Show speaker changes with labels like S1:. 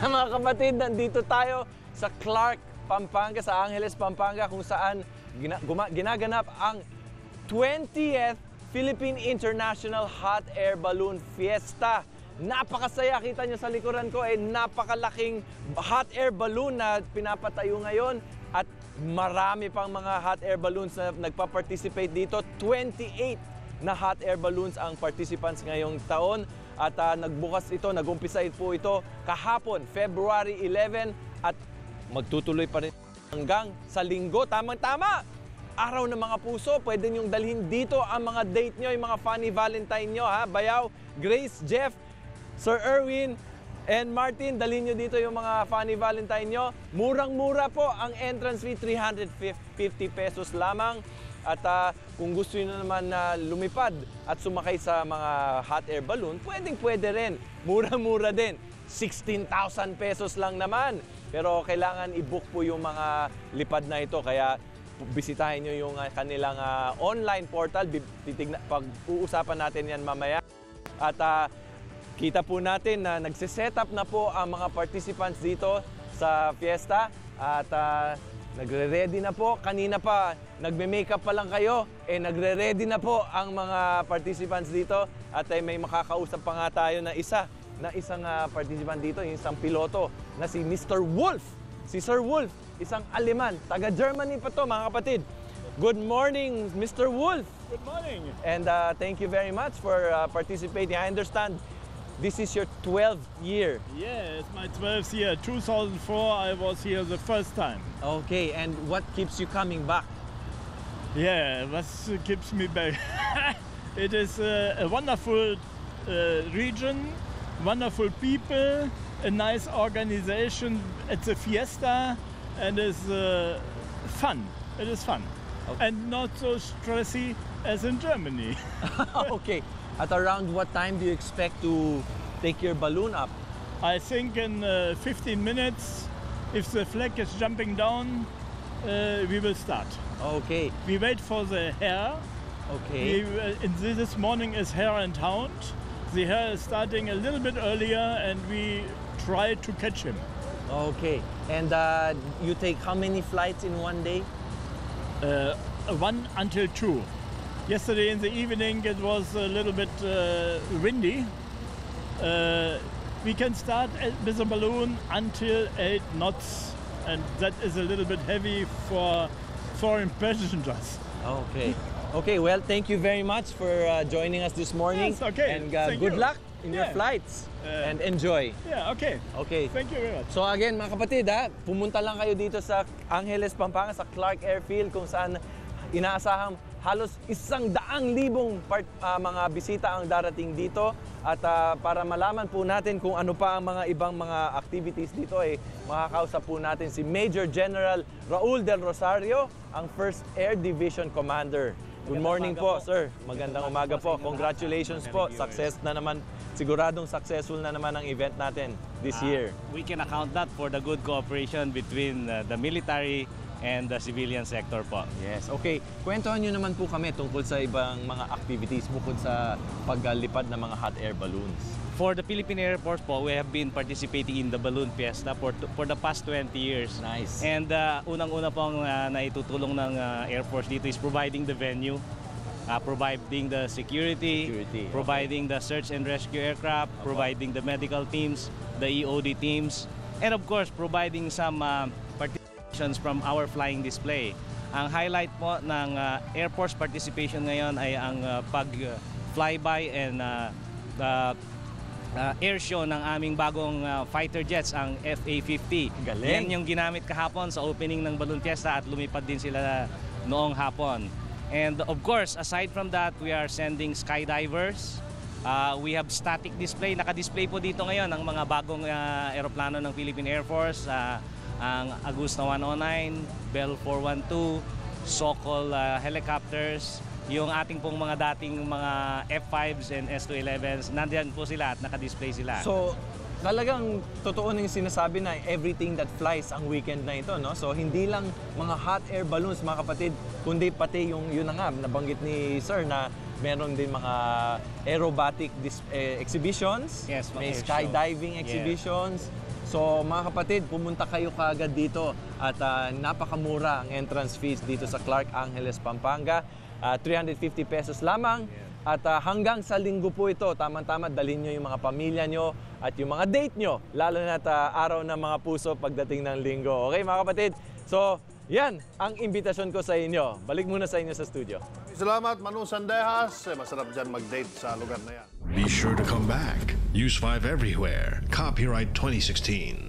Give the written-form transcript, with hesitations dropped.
S1: Mga kapatid, nandito tayo sa Clark, Pampanga, sa Angeles, Pampanga, kung saan ginaganap ang 20th Philippine International Hot Air Balloon Fiesta. Napakasaya, kita nyo sa likuran ko ay napakalaking hot air balloon na pinapatayo ngayon at marami pang mga hot air balloons na nagpa-participate dito. 28 na hot air balloons ang participants ngayong taon. At nag-umpisa po ito kahapon, February 11, at magtutuloy pa rin hanggang sa linggo. Tamang-tama! Araw ng mga puso, pwede niyong dalhin dito ang mga date nyo, yung mga funny Valentine nyo, ha? Bayaw, Grace, Jeff, Sir Erwin, and Martin, dalhin nyo dito yung mga funny Valentine nyo. Murang-mura po ang entrance fee, 350 pesos lamang. At kung gusto nyo naman na lumipad at sumakay sa mga hot air balloon, pwede rin. Mura-mura din. 16,000 pesos lang naman. Pero kailangan i-book po yung mga lipad na ito. Kaya bisitahin nyo yung kanilang online portal. Pag-uusapan natin yan mamaya. At kita po natin na nagsiset up na po ang mga participants dito sa fiesta. At nagre-ready na po. Kanina pa, nagme-makeup pa lang kayo. Nagre-ready na po ang mga participants dito. At may makakausap pa nga tayo na isang participant dito, yung isang piloto na si Mr. Wolf. Si Sir Wolf, isang Aleman. Taga-Germany pa to, mga kapatid. Good morning, Mr. Wolf.
S2: Good morning.
S1: And thank you very much for participating. I understand this is your 12th year.
S2: Yeah, it's my 12th year. 2004, I was here the first time.
S1: Okay, and what keeps you coming back?
S2: Yeah, what keeps me back? It is a wonderful region, wonderful people, a nice organization. It's a fiesta, and it's fun. It is fun. Okay. And not so stressy as in Germany.
S1: Okay. At around what time do you expect to take your balloon up?
S2: I think in 15 minutes, if the flag is jumping down, we will start.
S1: Okay.
S2: We wait for the hare.
S1: Okay.
S2: This morning is hare and hound. The hare is starting a little bit earlier, and we try to catch him.
S1: Okay. And you take how many flights in one day?
S2: 1 until 2. Yesterday in the evening it was a little bit windy. We can start with a balloon until 8 knots, and that is a little bit heavy for foreign passengers.
S1: Okay. Okay, well, thank you very much for joining us this morning.
S2: Yes, okay.
S1: And
S2: Thank
S1: good
S2: you.
S1: luck in your flights. And enjoy.
S2: Yeah, okay.
S1: Okay.
S2: Thank you very much.
S1: So again, mga kapatid, pumunta lang kayo dito sa Angeles, Pampanga, sa Clark Airfield, kung saan inaasahang halos 100,000 mga bisita ang darating dito. At para malaman po natin kung ano pa ang mga ibang mga activities dito, makakausap po natin si Major General Raul Del Rosario, ang 1st Air Division Commander. Good morning po, sir. Magandang umaga po. Congratulations po. Success na naman. Siguradong successful na naman ang event natin this year.
S3: We can account that for the good cooperation between the military and the civilian sector po.
S1: Yes, okay. Kwentuhan nyo naman po kami tungkol sa ibang mga activities bukod sa paglipad ng mga hot air balloons.
S3: For the Philippine Air Force po, we have been participating in the Balloon Fiesta for the past 20 years.
S1: Nice.
S3: And unang-una pong naitutulong ng Air Force dito is providing the venue, providing the security, providing the search and rescue aircraft, providing the medical teams, the EOD teams, and of course, providing some participations from our flying display. Ang highlight po ng Air Force participation ngayon ay ang pag-flyby and air show ng aming bagong fighter jets, ang FA-50.
S1: Galing.
S3: Yan yung ginamit kahapon sa opening ng Balloon Fiesta at lumipad din sila noong hapon. And of course, aside from that, we are sending skydivers. We have static display. Naka-display po dito ngayon ang mga bagong aeroplano ng Philippine Air Force. Ang Agusta 109, Bell 412, Sokol helicopters, yung ating pong mga dating mga F5s and S211s, nandiyan po sila at naka-display sila.
S1: So, talagang totoo na yung sinasabi na everything that flies ang weekend na ito, no? So, hindi lang mga hot air balloons, mga kapatid, kundi pati yung yun na nga, nabanggit ni Sir na meron din mga aerobatic exhibitions,
S3: Yes,
S1: may
S3: air
S1: skydiving
S3: show.
S1: exhibitions. So mga kapatid, pumunta kayo kaagad dito at napakamura ang entrance fees dito sa Clark Angeles, Pampanga. 350 pesos lamang. At hanggang sa linggo po ito, tama-tama dalhin nyo yung mga pamilya nyo at yung mga date nyo, lalo na araw ng mga puso pagdating ng linggo. Okay mga kapatid? So, yan ang imbitasyon ko sa inyo. Balik muna sa inyo sa studio.
S4: Salamat, Manu Sandejas. Masarap dyan mag-date sa lugar na yan.
S5: Be sure to come back. Use 5 everywhere. Copyright 2016.